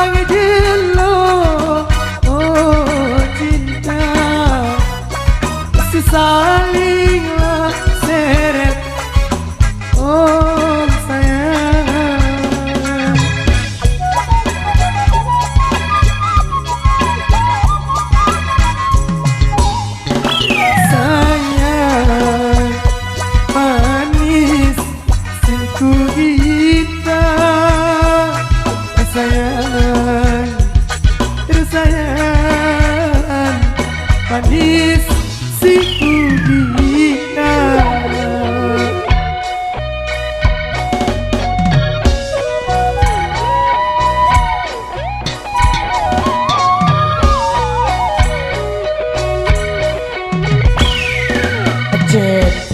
bang jelo oh cinta sesalinglah seret oh sayang sayang manis singku kita sayang sayang manis singku kita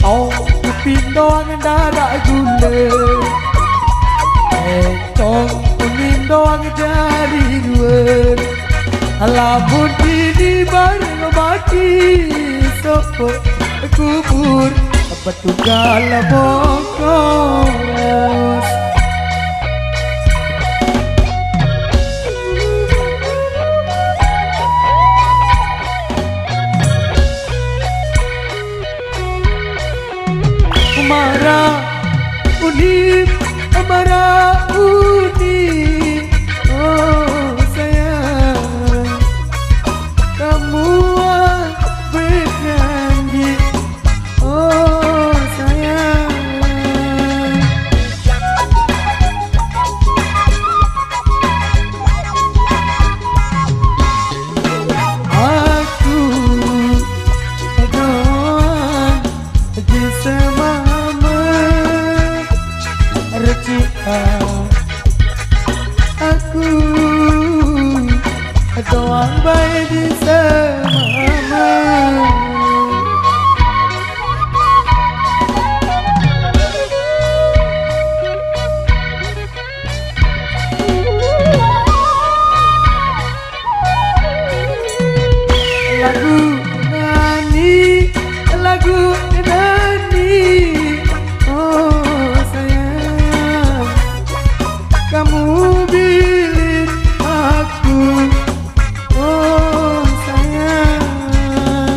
oh pindong darah gula tong pindong dari luar alamun ini bareng mati sopo kubur petunggal bongkos marah unip oh sayang kamu berjanji oh sayang aku doang di aku doang baik di semama lagu nani oh sayang kamu bilik aku oh sayang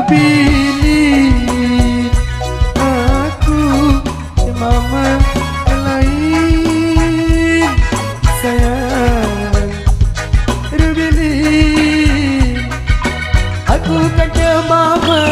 bilik aku mama lain sayang bilik aku kan mama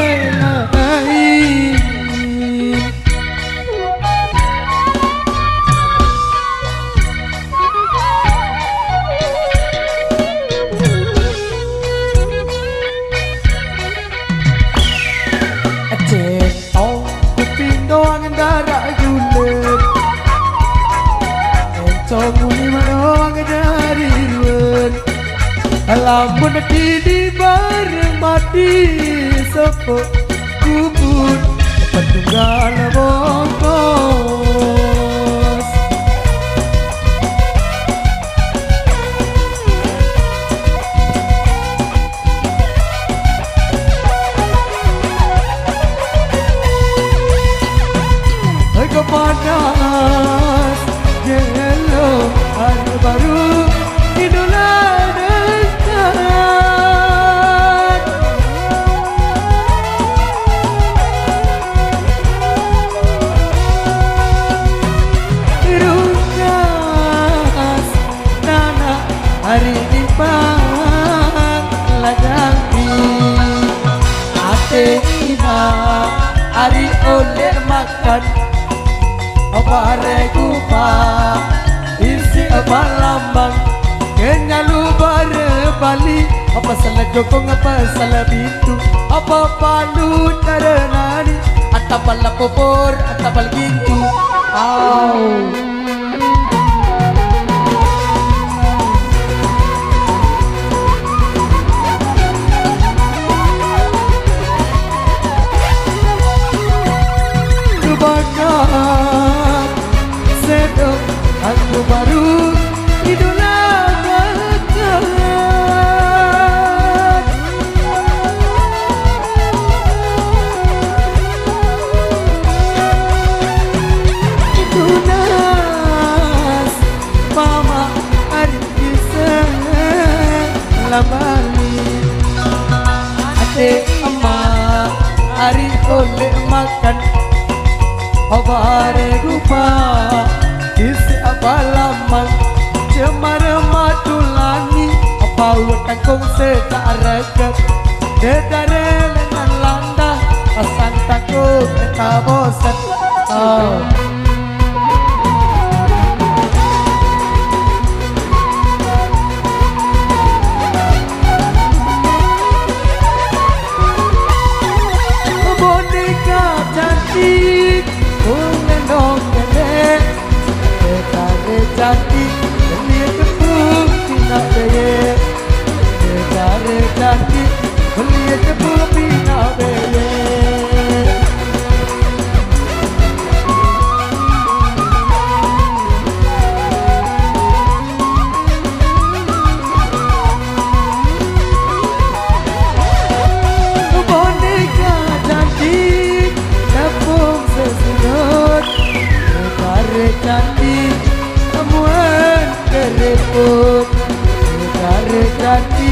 lamun di bareng mati sepo kubur petunggal bongkos kepanas jelo hari baru idola hari dimpang ladangki ate ina hari oleh makan apa rekupa isi balambang kenyalu bare bali apa salah jokong apa salah bitu apa palu tarenani atapal popor atapal gintu au aku baru idola gagah makan Obare rupa isi abalamang cemara matulani apa utangkong setaragat dedare lengan landa asan takut eta bosan boneka cantik mengendong nenek Dekare cantik beli tepung pina beye Dekare cantik beli tepung pina beye boneka cantik tepung sesunut Dekare cantik temuan kereput Dekare cantik